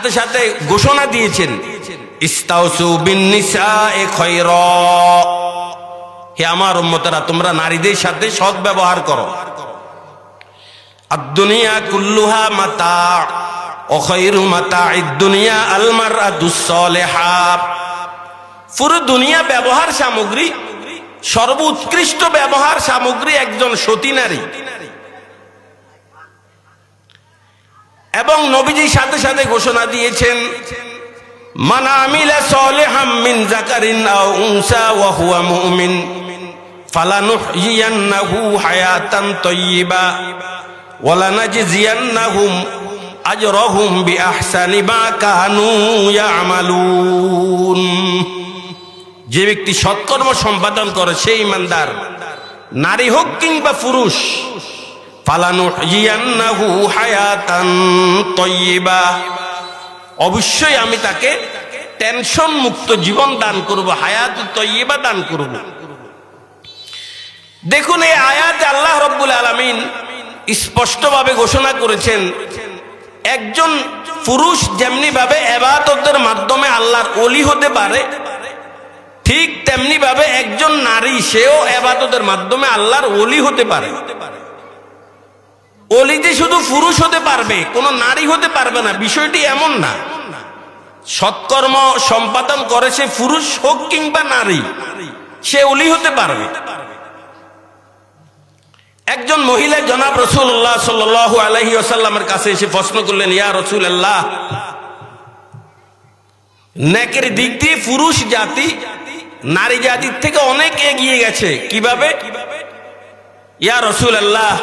সাথে সাথে ঘোষণা দিয়েছেন, ইস্তাউসু বিন্নিসায়ে খায়রা, হে আমার উম্মতেরা তোমরা নারীদের সাথে সৎ ব্যবহার করো। আদ-দুনিয়া কুল্লুহা মাতা ওয়া খায়রু মাতা'id দুনিয়া আল মারআতুস সালিহা, পুরো দুনিয়া ব্যবহার সামগ্রী, সর্বোৎকৃষ্ট ব্যবহার সামগ্রী একজন সতী নারী। এবং নবীজির সাথে সাথে ঘোষণা দিয়েছেন, মান আমিলা সালিহাম মিন যাকারিন আও উনসা ওয়া হুয়া মুমিন ফালানুহইয়ান্নাহু হায়াতান তাইয়্যিবা ওয়া লানাজজিয়ান্নাহুম আজরাহুম বিআহসানি মা কানু ইয়ামালুন। যে ব্যক্তি সৎকর্ম সম্পাদন করে সেই ইমানদার, নারী হোক কিংবা পুরুষ, ফালানুহইয়ান্নাহু হায়াতান তাইয়্যিবা, অবশ্যই আমি তাকে টেনশন মুক্ত জীবন দান করব, হায়াতুত তাইয়্যিবা দান করব। দেখুন এই আয়াতে আল্লাহ রাব্বুল আলামিন স্পষ্টভাবে ঘোষণা করেছেন, একজন পুরুষ যেমনি ভাবে ইবাদতের মাধ্যমে আল্লাহর ওলি হতে পারে, ঠিক তেমনি ভাবে একজন নারী সেও ইবাদতের মাধ্যমে আল্লাহর ওলি হতে পারে। ওলি যে শুধু পুরুষ হতে পারবে, কোনো নারী হতে পারবে না, বিষয়টি এমন না। সৎকর্ম সম্পাদন করে সে পুরুষ হোক কিংবা নারী, সে ওলি হতে পারবে। একজন মহিলা জনাব রাসূলুল্লাহ সাল্লাল্লাহু আলাইহি ওয়াসাল্লামের কাছে এসে প্রশ্ন করলেন, ইয়া রাসূলুল্লাহ, নেকের দিক দিয়ে পুরুষ জাতি নারী জাতির থেকে অনেক এগিয়ে গেছে, কিভাবে? ইয়া রাসূলুল্লাহ,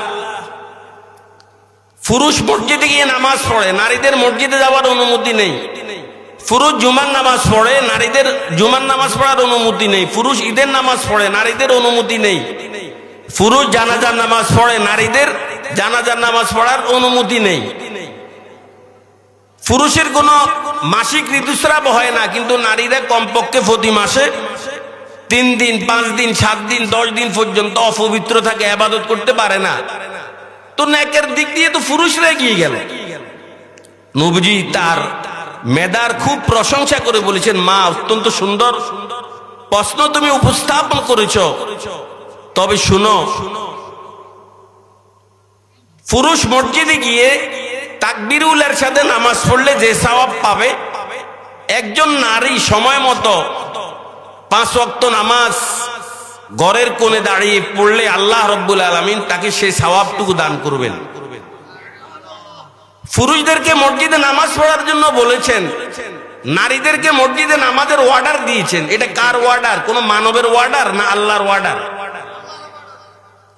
পুরুষ মসজিদে গিয়ে নামাজ পড়ে, নারীদের মসজিদে যাওয়ার অনুমতি নেই। পুরুষ জুমার নামাজ পড়ে, নারীদের জুমার নামাজ পড়ার অনুমতি নেই। পুরুষ ঈদের নামাজ পড়ে, নারীদের অনুমতি নেই। পুরুষ জানাজার নামাজ পড়ে, নারীদের জানাজার নামাজ পড়ার অনুমতি নেই। পুরুষের কোনো মাসিক ঋতুস্রাব হয় না, কিন্তু নারীরা কমপক্ষে প্রতি মাসে 3 দিন 5 দিন 7 দিন 10 দিন পর্যন্ত অপবিত্র থাকে, ইবাদত করতে পারে না। তো নেকের দিক দিয়ে তো পুরুষরা এগিয়ে গেল। নবীজি তার মেধার খুব প্রশংসা করে বলেছেন, মা অত্যন্ত সুন্দর প্রশ্ন তুমি উপস্থাপন করেছ, তবে শুনো, পুরুষ মসজিদে গিয়ে তাকবীরুলের সাথে নামাজ পড়লে যে সওয়াব পাবে, একজন নারী সময় মতো 5 ওয়াক্ত নামাজ ঘরের কোণে দাঁড়িয়ে পড়লে আল্লাহ রাব্বুল আলামিন তাকে সেই সওয়াবটুকু দান করবেন। পুরুষদেরকে মসজিদে নামাজ পড়ার জন্য বলেছেন, নারীদেরকে মসজিদে নামাজের অর্ডার দিয়েছেন। এটা কার অর্ডার? কোন মানবের অর্ডার না আল্লাহর অর্ডার?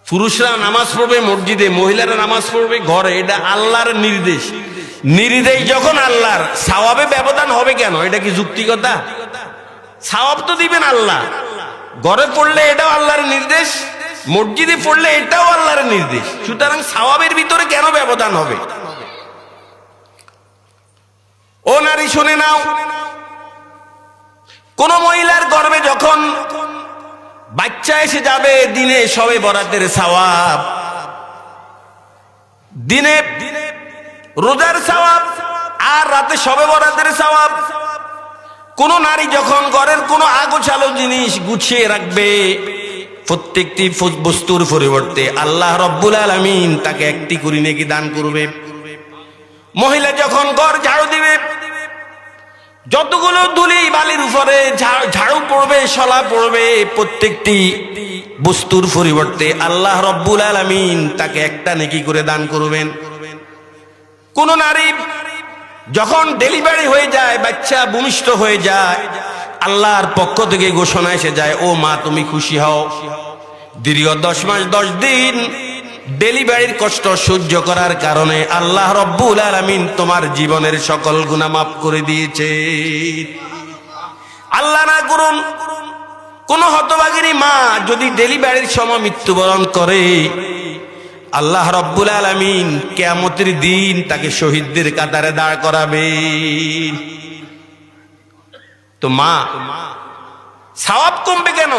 পুরুষরা নামাজ পড়বে মসজিদে, মহিলারা নামাজ পড়বে ঘরে, এটা আল্লাহর নির্দেশ। নির্দেশ যখন আল্লাহর, সওয়াবে ব্যবধান হবে কেন? এটা কি যুক্তিকতা? সওয়াব তো দিবেন আল্লাহ। ঘরে পড়লে এটাও আল্লাহর নির্দেশ, মসজিদে পড়লে এটাও আল্লাহর নির্দেশ, সুতরাং সওয়াবের ভিতরে কেন ব্যবধান হবে? ও নারী শুনে নাও, কোন মহিলার গর্ভে যখন বাচ্চা এসে যাবে, দিনে শবে বরাতের সওয়াব, দিনে রোজার সওয়াব, আর রাতে শবে বরাতের সওয়াব। কোন নারী যখন ঘরের কোন আগোছালো জিনিস গুছিয়ে রাখবে, প্রত্যেকটি বস্তুর পরিবর্তে আল্লাহ রাব্বুল আলামিন তাকে একটি করে নেকি দান করবে। মহিলা যখন ঘর ঝাড়ু দিবে, যতগুলো ধুলি বালির উপরে ঝাড়ু পড়বে, শলা পড়বে, প্রত্যেকটি বস্তুর পরিবর্তে আল্লাহ রাব্বুল আলামিন তাকে একটা নেকি করে দান করবেন। কোন নারী যখন ডেলিভারি হয়ে যায়, বাচ্চা ভূমিষ্ঠ হয়ে যায়, আল্লাহর পক্ষ থেকে ঘোষণা এসে যায়, ও মা তুমি খুশি হও, দীর্ঘ 10 মাস 10 দিন ডেলিভারির কষ্ট সহ্য করার কারণে আল্লাহ রাব্বুল আলামিন তোমার জীবনের সকল গুনাহ মাফ করে দিয়েছে। আল্লাহ না করুন কোন হতভাগিনী মা যদি ডেলিভারির সময় মৃত্যুবরণ করে, আল্লাহ রাব্বুল আলামিন কিয়ামতের দিন তাকে শহীদদের কাতারে দাঁড় করাবেন। তো মা, সওয়াব কমবে কেন?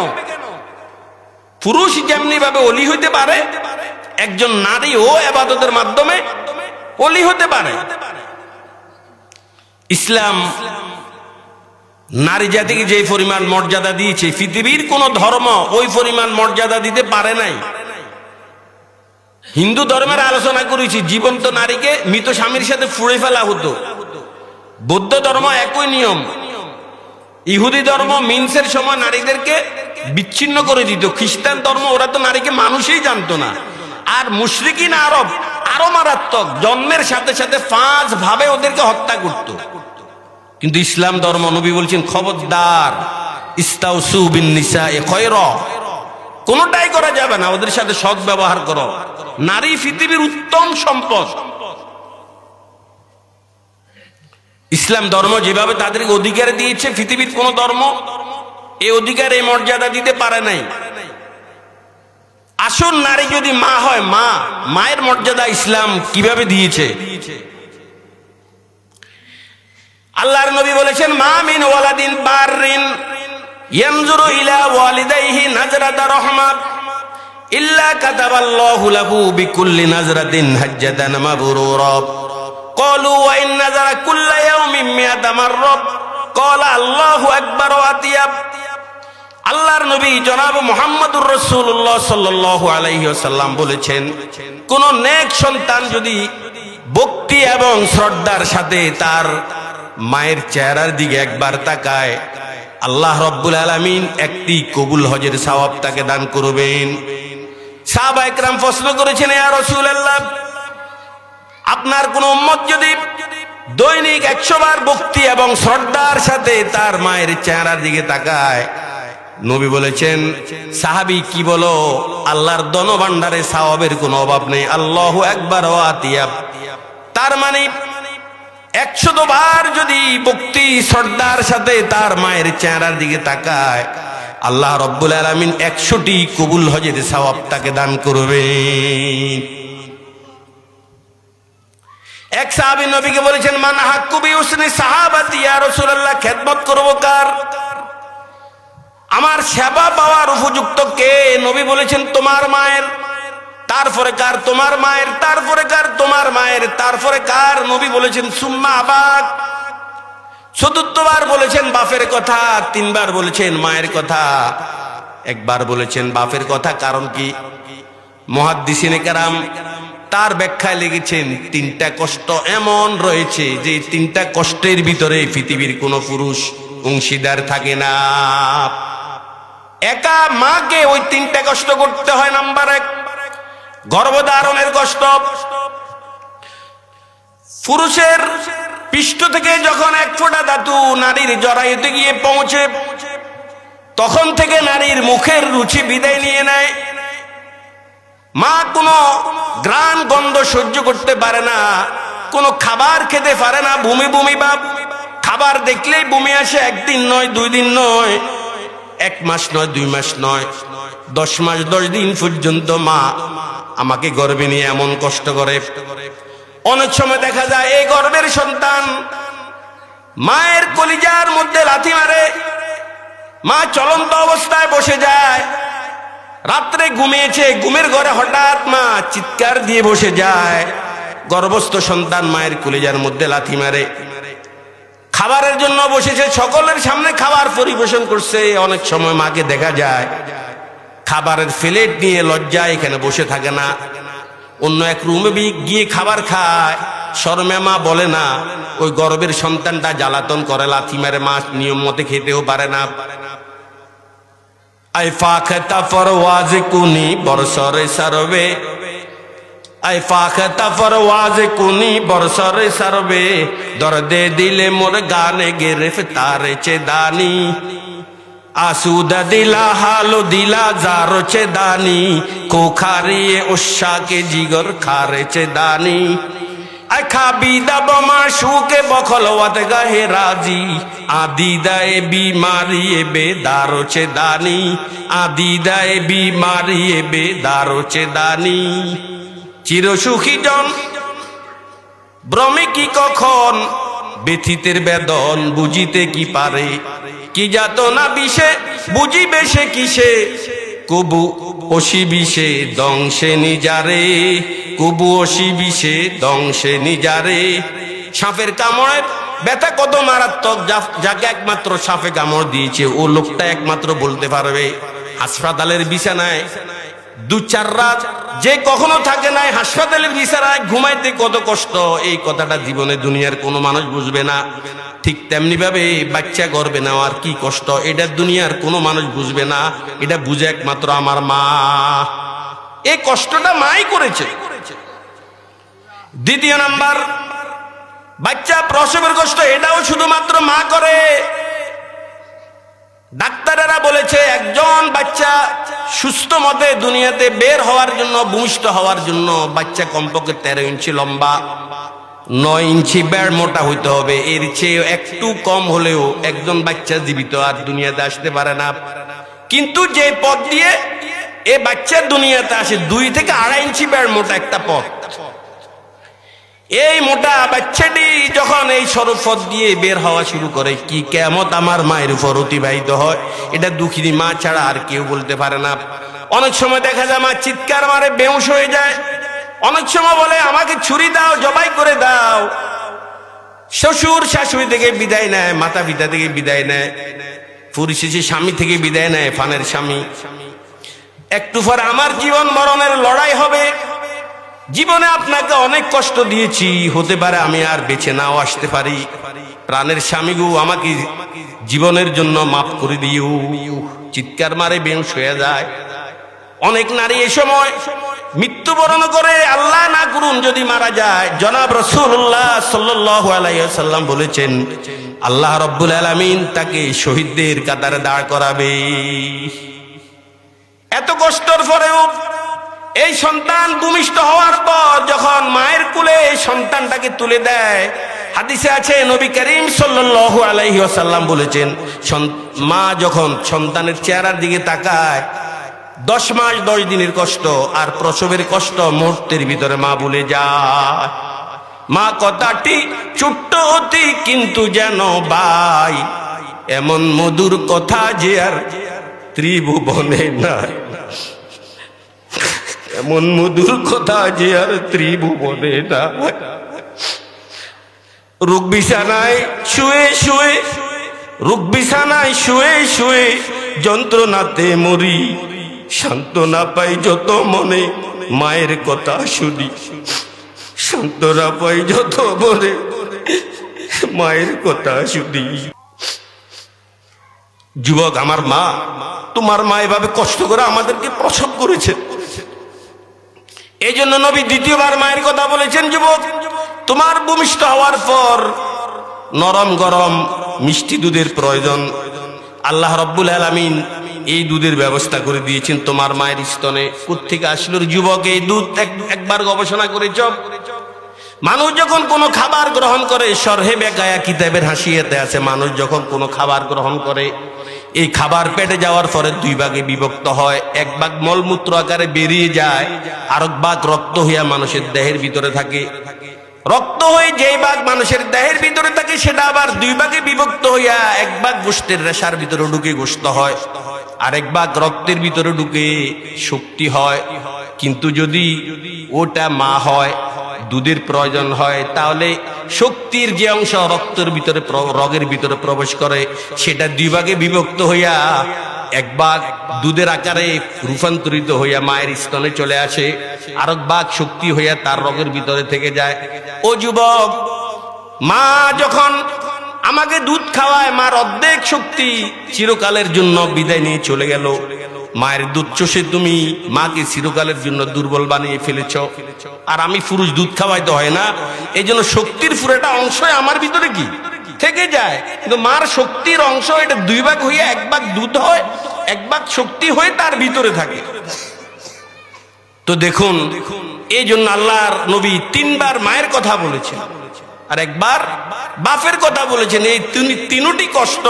পুরুষ যেমনি ভাবে ওলি হইতে পারে, একজন নারী ও ইবাদতের মাধ্যমে ওলি হতে পারে। ইসলাম নারী জাতিকে যে পরিমাণ মর্যাদা দিয়েছে পৃথিবীর কোন ধর্ম ওই পরিমাণ মর্যাদা দিতে পারে নাই। হিন্দু ধর্মের আলোচনা করেছি, জীবন্ত নারীকে মৃত স্বামীর সাথে ফুঁড়ে ফেলা হতো। বৌদ্ধ ধর্ম একই নিয়ম। ইহুদি ধর্ম মিন্সের সময় নারীদেরকে বিচ্ছিন্ন করে দিত। খ্রিস্টান ধর্ম ওরা তো নারীকে মানুষই জানতো না। আর মুশরিকিন আরব আরো মারাত্মক, জন্মের সাথে সাথে 5 ভাবে ওদেরকে হত্যা করত। কিন্তু ইসলাম ধর্ম, নবী বলছেন খবরদার, ইস্তাউসু বিন নিসায়ে খায়রা, কোনটাই করা যাবে না, ওদের সাথে সৎ ব্যবহার করো। নারী পৃথিবীর উত্তম সম্পদ। ইসলাম ধর্ম যেভাবে তাদেরকে অধিকার দিয়েছে পৃথিবীর কোন ধর্ম এই অধিকার এই মর্যাদা দিতে পারে নাই। আসল নারী যদি মা হয়, মায়ের মর্যাদা ইসলাম কিভাবে দিয়েছে। আল্লাহর নবী বলেছেন মা মিন ওয়ালাদিন বাররিন ইয়ানজুরু ইলা ওয়ালিদাইহি নাজরাতা রাহমাত ইল্লা কাতাবাল্লাহু লাহু বিকুল্লি নাজরাতিন হাজ্জাতান মাবরুরা। ক্বালু ওয়া ইন নাযারা কুল্লা ইয়াউমিন মিআতা মাররা ক্বালা আল্লাহু আকবার ওয়া আতিয়াব। আল্লাহর নবী জনাব মুহাম্মদুর রাসূলুল্লাহ সাল্লাল্লাহু আলাইহি ওয়াসাল্লাম বলেছেন, কোন নেক সন্তান যদি ভক্তি এবং শ্রদ্ধার সাথে তার মায়ের চেহারার দিকে একবার তাকায়, আল্লাহ রব্বুল আলামিন একটি কবুল হজের সওয়াব তাকে দান করবেন। সাহাবায়ে কেরাম প্রশ্ন করেছেন, ইয়া রাসূলুল্লাহ, আপনার কোন উম্মত যদি দৈনিক 100 বার ভক্তি এবং শ্রদ্ধার সাথে তার মায়ের চেহারার দিকে তাকায়, নবী বলেছেন, সাহাবী কি বলো, আল্লাহর ধনভাণ্ডারে সওয়াবের কোনো অভাব নেই। আল্লাহু আকবার ওয়া আতিয়াব। তার মানে 100 বার যদি ভক্তি শ্রদ্ধার সাথে তার মায়ের চেহারার দিকে তাকায়, আল্লাহ রব্বুল আলামিন 100টি কবুল হজের সওয়াব তাকে দান করবেন। এক সাহাবী নবীকে বলেছেন, মান হাক্কু বিউসনি সাহাবাতি ইয়া রাসূলুল্লাহ, খেদমত করব কার, আমার সেবা পাওয়ার উপযুক্ত কে? নবী বলেছেন তোমার মায়ের। তারপরে কার? তোমার মায়ের। তারপরে কার? তোমার মায়ের। তারপরে কার? নবী বলেছেন সুম্মা আবাক। চতুর্থবার বলেছেন বাপের কথা, 3 বার বলেছেন মায়ের কথা, 1 বার বলেছেন বাপের কথা। কারণ কি? মুহাদ্দিসিনে কেরাম তার ব্যাখ্যায় লিখেছেন 3টা কষ্ট এমন রয়েছে যে 3টা কষ্টের ভিতরে পৃথিবীর কোন পুরুষ অংশীদার থাকে না। একা মাকে ওই 3টা কষ্ট করতে হয়। নাম্বার 1, গর্ভধারণের কষ্ট। পুরুষের পৃষ্ঠ থেকে যখন 1 ফোঁটা ধাতু নারীর জরায়ুতে গিয়ে পৌঁছে, তখন থেকে নারীর মুখের রুচি বিদায় নিয়ে নেয়। মা কোনো ঘ্রাণ গন্ধ সহ্য করতে পারে না, কোনো খাবার খেতে পারে না, বমি বমি ভাব। খাবার দেখলেই বমি আসে। 1 দিন নয়, 2 দিন নয়, 1 মাস নয়, 2 মাস নয়, 10 মাস 10 দিন পর্যন্ত মা আমাকে গর্ভে নিয়ে এমন কষ্ট করে। অনেক সময় দেখা যায় এই গর্ভের সন্তান মায়ের কলিজার মধ্যে লাথি মারে, মা চলন্ত অবস্থায় বসে যায়। রাত্রে ঘুমিয়েছে, ঘুমের ঘরে হঠাৎ মা চিৎকার দিয়ে বসে যায়। গর্ভস্থ সন্তান মায়ের কলিজার মধ্যে লাথি মারে। খাবারের জন্য বসেছে, সকলের সামনে খাবার পরিবেশন করছে। অনেক সময় মাকে দেখা যায় খাবারের প্লেট নিয়ে লজ্জায় এখানে বসে থাকে না, অন্য এক রুমে গিয়ে খাবার খায়। শরমে মা বলে না, ওই গর্ভের সন্তানটা জ্বালাতন করে, লাথি মারে, মা নিয়ম মতে খেতেও পারে না। আই ফাখতা ফরওয়াজ কুনি বরসরে সারবে, আই ফাখতা ফরওয়াজ কুনি বরসরে সারবে, দর্দে দিলে মোর গানে গেরেফতার চেদানি, আসুদা দিলা হালো দিলা জারো চেদানি, কোখারিয়ে উশাকে জিগর খারে চেদানি, আই খাবিদা বমা শুকে বখলওয়াত গাহে রাজি, আদিদায়ে বিমারিয়ে বেদারো চেদানি, আদিদায়ে বিমারিয়ে বেদারো চেদানি। চিরসুখী জন ভ্রমে কি কখন, ব্যথিতের বেদন বুঝিতে কি পারে, কি যাতনা বিষে বুঝিবে সে কিসে, কবু অসি বিষে দংশে নিজারে, কবু অসি বিষে দংশে নিজারে। সাপের কামড়ের ব্যথা কত মারাত্মক, যাকে একমাত্র সাপে কামড় দিয়েছে ও লোকটা একমাত্র বলতে পারবে। হাসপাতালের বিছানায় 2-4 রাত যে কখনো থাকে নাই, হাসপাতালের বিছানায় ঘুমাইতে কত কষ্ট, এই কথাটা জীবনে দুনিয়ার কোনো মানুষ বুঝবে না। ঠিক তেমনি ভাবে বাচ্চা গর্ভে নেওয়ার কি কষ্ট, এটা দুনিয়ার কোনো মানুষ বুঝবে না, এটা বুঝে একমাত্র আমার মা। এই কষ্টটা মাই করেছে। দ্বিতীয় নাম্বার, বাচ্চা প্রসবের কষ্ট, এটাও শুধুমাত্র মা করে। ডাক্তারেরা বলেছে একজন বাচ্চা সুস্থ মতে দুনিয়াতে বের হওয়ার জন্য, ভূমিষ্ঠ হওয়ার জন্য বাচ্চা কমপক্ষে 13 ইঞ্চি লম্বা, 9 ইঞ্চি বেড় মোটা হইতে হবে। এর চেয়ে একটু কম হলেও একজন বাচ্চা জীবিত আর দুনিয়াতে আসতে পারে না। কিন্তু যে পথ দিয়ে এ বাচ্চা দুনিয়াতে আসে, 2 থেকে 2.5 ইঞ্চি বেড় মোটা একটা পথ। এই মোটা বাচ্চাটি যখন এই সরু পথ দিয়ে বের হওয়া শুরু করে, কি কিয়ামত আমার মায়ের উপর অতিবাহিত হয়, এটা দুঃখিনী মা ছাড়া আর কেউ বলতে পারে না। অনেক সময় দেখা যায় মা চিৎকার মারে বেহুশ হয়ে যায়, অনেক সময় বলে আমাকে ছুরি দাও, জবাই করে দাও। শ্বশুর শাশুড়ি থেকে বিদায় নেয়, মাতা পিতা থেকে বিদায় নেয়, পরিশেষে স্বামী থেকে বিদায় নেয়, ফানের স্বামী। একটু পর আমার জীবন মরণের লড়াই হবে। জীবনে আপনাকে অনেক কষ্ট দিয়েছি, হতে পারে আমি আর বেঁচে নাও আসতে পারি। প্রাণের স্বামী গো, আমাকে জীবনের জন্য মাফ করে দিও। চিৎকার মারে বেহুশ হয়ে যায়। অনেক নারী এ সময় মৃত্যুবরণ করে, আল্লাহ না করুন যদি মারা যায়। জনাব রাসূলুল্লাহ সাল্লাল্লাহু আলাইহি ওয়াসাল্লাম বলেছেন, আল্লাহ রাব্বুল আলামিন তাকে শহীদদের কাতারে দাঁড় করাবে। এত কষ্টের পরেও এই সন্তান ভূমিষ্ঠ হওয়ার পর যখন মায়ের কোলে এই সন্তানটাকে তুলে দেয়, হাদিসে আছে নবী করিম সাল্লাল্লাহু আলাইহি ওয়াসাল্লাম বলেছেন, মা যখন সন্তানের চেহারার দিকে তাকায়, 10 মাস 10 দিনের কষ্ট আর প্রসবের কষ্ট মুহূর্তের ভিতরে মা ভুলে যায়। মা কথাটি ছোট্ট অতি কিন্তু যেন ভাই, এমন মধুর কথা যে আর ত্রিভুবনে নাই, এমন মধুর কথা যে আর ত্রিভুবনে নাই। রোগ বিছানায় শুয়ে শুয়ে, রোগ বিছানায় শুয়ে শুয়ে যন্ত্রণাতে মরি, সান্ত্বনা পাই যত মনে মায়ের কথা শুনি, সান্ত্বনা পাই যত মনে মায়ের কথা শুনি। যুবক, আমার মা, তোমার মা এভাবে কষ্ট করে আমাদেরকে প্রসব করেছে। এই জন্য নবী দ্বিতীয়বার মায়ের কথা বলেছেন, যুবক, তোমার ভূমিষ্ঠ হওয়ার পর নরম গরম মিষ্টি দুধের প্রয়োজন। আল্লাহ রাব্বুল আলামিন এই দুধের ব্যবস্থা করে দিয়েছেন তোমার মায়ের স্তনে। কোত্থেকে আসলো যুবক এই দুধ? একবার গবেষণা করেছ? মানুষ যখন কোনো খাবার গ্রহণ করে, শরহে বেকায়া কিতাবের হাসিয়াতে আছে, মানুষ যখন কোনো খাবার গ্রহণ করে, এই খাবার পেটে যাওয়ার পরে 2 ভাগে বিভক্ত হয়। 1 ভাগ মলমূত্র আকারে বেরিয়ে যায়, আর 1 ভাগ রক্ত হইয়া মানুষের দেহের ভিতরে থাকে। রক্ত হয়ে যেই ভাগ মানুষের দেহের ভিতরে থাকে, সেটা আবার 2 ভাগে বিভক্ত হইয়া 1 ভাগ গোশতের রেশার ভিতরে ঢুকে গোশত হয়, আর 1 ভাগ রক্তের ভিতরে ঢুকে শক্তি হয়। কিন্তু যদি ওটা মা হয়, দুধের প্রয়োজন হয়, তাহলে শক্তির যে অংশ রক্তের ভিতরে রগের ভিতরে প্রবেশ করে, সেটা 2 ভাগে বিভক্ত হইয়া 1 ভাগ দুধের আকারে রূপান্তরিত হইয়া মায়ের স্তনে চলে আসে, আর 1 ভাগ শক্তি হইয়া তার রগের ভিতরে থেকে যায়। ও যুবক, মা যখন আমাকে দুধ খাওয়ায়, মার অর্ধেক শক্তি চিরকালের জন্য বিদায় নিয়ে চলে গেল। মায়ের দুধ চষে তুমি মাকে চিরকালের জন্য দুর্বল বানিয়ে ফেলেছ। আর আমি পুরুষ, দুধ খাওয়াইতে হয় না, এই জন্য শক্তির পুরোটা অংশ আমার ভিতরে কি থেকে যায়। কিন্তু মার শক্তির অংশ এটা 2 ভাগ হয়ে 1 ভাগ দুধ হয়, 1 ভাগ শক্তি হয়ে তার ভিতরে থাকে। তো দেখুন, এই জন্য আল্লাহর নবী 3 বার মায়ের কথা বলেছেন, আর 1 বার বাপের কথা বলেছেন। এই তিনটি কষ্ট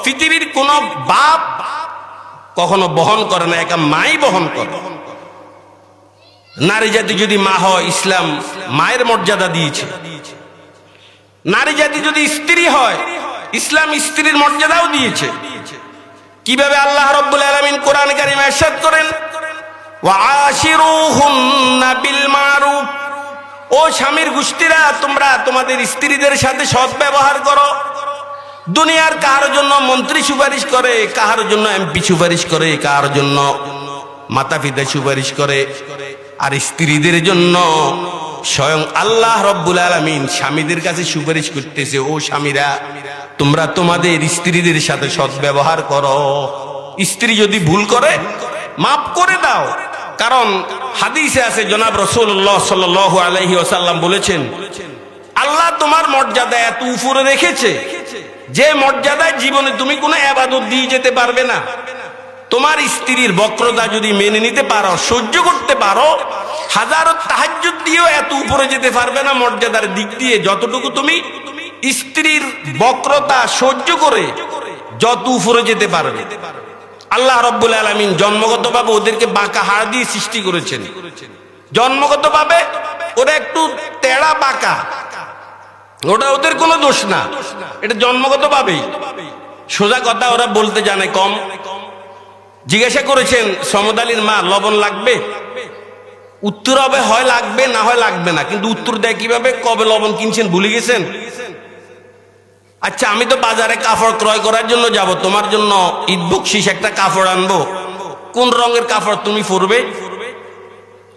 পৃথিবীর কোন বাপ কখনো বহন করে না, একা মাই বহন করে। নারী জাতি যদি মা হয়, ইসলাম মায়ের মর্যাদা দিয়েছে। নারী জাতি যদি স্ত্রী হয়, ইসলাম স্ত্রীর মর্যাদাও দিয়েছে। কিভাবে? আল্লাহ রাব্বুল আলামিন কোরআনে কারিমে ইরশাদ করেন, ওয়া আশিরুহুন্না বিল মারুফ, ও স্বামীর গোষ্ঠীরা, তোমরা তোমাদের স্ত্রীদের সাথে সৎ ব্যবহার করো। দুনিয়ার কার জন্য মন্ত্রী সুপারিশ করে, কার জন্য এমপি সুপারিশ করে, কার জন্য মাতা পিতা সুপারিশ করে, আর স্ত্রীদের জন্য স্বয়ং আল্লাহ রব্বুল আলামিন স্বামীদের কাছে সুপারিশ করতেছে। ও স্বামীরা, তোমরা তোমাদের স্ত্রীদের সাথে সৎ ব্যবহার করো। স্ত্রী যদি ভুল করে মাফ করে দাও। কারণ হাদিসে আছে, জনাব রাসূলুল্লাহ সাল্লাল্লাহু আলাইহি ওয়াসাল্লাম বলেছেন, আল্লাহ তোমার মর্যাদা এত উপরে রেখেছে যে মর্যাদায় জীবনে তুমি কোনো ইবাদত দিয়ে যেতে পারবে না। তোমার স্ত্রীর বক্রতা যদি মেনে নিতে পারো, সহ্য করতে পারো, হাজারো তাহাজ্জুদ দিয়েও এত উপরে যেতে পারবে না মর্যাদার দিক দিয়ে, যতটুকু তুমি স্ত্রীর বক্রতা সহ্য করে যত উপরে যেতে পারবে। আল্লাহ রাব্বুল আলামিন জন্মগতভাবে ওদেরকে বাঁকা হাড় দিয়ে সৃষ্টি করেছেন। জন্মগতভাবে ওরা একটু তেড়া বাঁকা, ওটা ওদের কোনো দোষ না, এটা জন্মগতভাবেই। সোজা কথা ওরা বলতে জানে কম। জিজ্ঞাসা করেছেন সমদ আলীর মা, লবণ লাগবে? উত্তর হবে হয় লাগবে, না হয় লাগবে না। কিন্তু উত্তর দেয় কিভাবে? কবে লবণ কিনছেন ভুলে গেছেন? আচ্ছা, আমি তো বাজারে কাপড় ক্রয় করার জন্য যাব, তোমার জন্য ঈদ বকশিস একটা কাপড় আনবো। কোন রঙের কাপড় তুমি পরবে?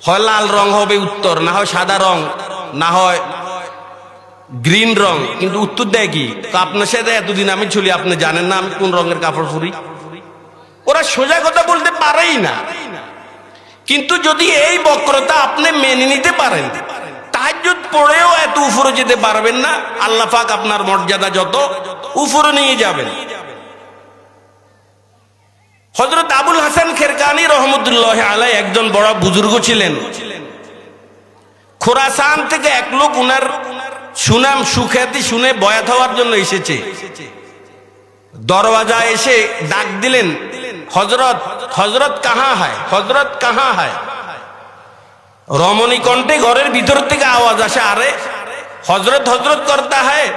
হয় লাল রং হবে উত্তর, না হয় সাদা রং, না হয় গ্রিন রং। কিন্তু উত্তর দেয় কি? আপনার সাথে এতদিন আমি চলি, আপনি জানেন না আমি কোন রঙের কাপড় পরি? ওরা সোজা কথা বলতে পারেই না। কিন্তু যদি এই বক্রতা আপনি মেনে নিতে পারেন, তাহাজ্জুদ পড়েও এত উপরে যেতে পারবেন না। আল্লাহ পাক আপনার মর্যাদা যত উপরে নিয়ে যাবেন। হযরত আবুল হাসান খেরকানি রহমতুল্লাহ আলাইহি একজন বড় বুজুর্গ ছিলেন। খোরাসান থেকে এক লোক উনার সুনাম সুখ্যাতি শুনে বয়াত হওয়ার জন্য এসেছে। দরওয়াজায় এসে ডাক দিলেন, হযরত, হযরত কাহা হ্যায়, হযরত কাহা হ্যায়। রমণী কণ্ঠে ঘরের ভিতর থেকে আওয়াজ আসে, আরে হযরত হযরত করতা হ্যায়,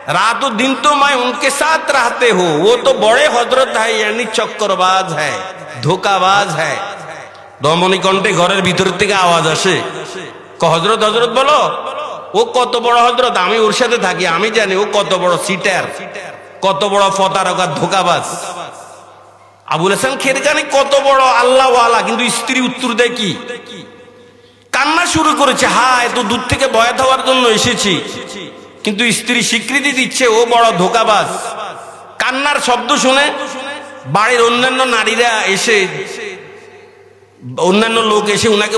रात दिन तो मैं उनके साथ रहते हो, वो तो बड़े हजरत है, यानी चक्करबाज है, धोखाबाज है। রমণী কণ্ঠে ঘরের ভিতর থেকে আওয়াজ আসে, হযরত হযরত বলো, ও কত বড় হযরত, আমি ওর সাথে থাকি, আমি জানি ও কত বড় সিটার, কত বড় প্রতারক আর ধোঁকাবাজ। আবুল হাসান খেরকানি কত বড় আল্লাহ ওয়ালা, কিন্তু স্ত্রী উত্তর দেয় কি? কান্না শুরু করেছে, হ্যাঁ এত দূর থেকে বয়াত হওয়ার জন্য এসেছি, কিন্তু স্ত্রী স্বীকৃতি দিচ্ছে ও বড় ধোঁকাবাজ। কান্নার শব্দ শুনে বাড়ির অন্যান্য নারীরা এসে, অন্যান্য লোক এসে উনাকে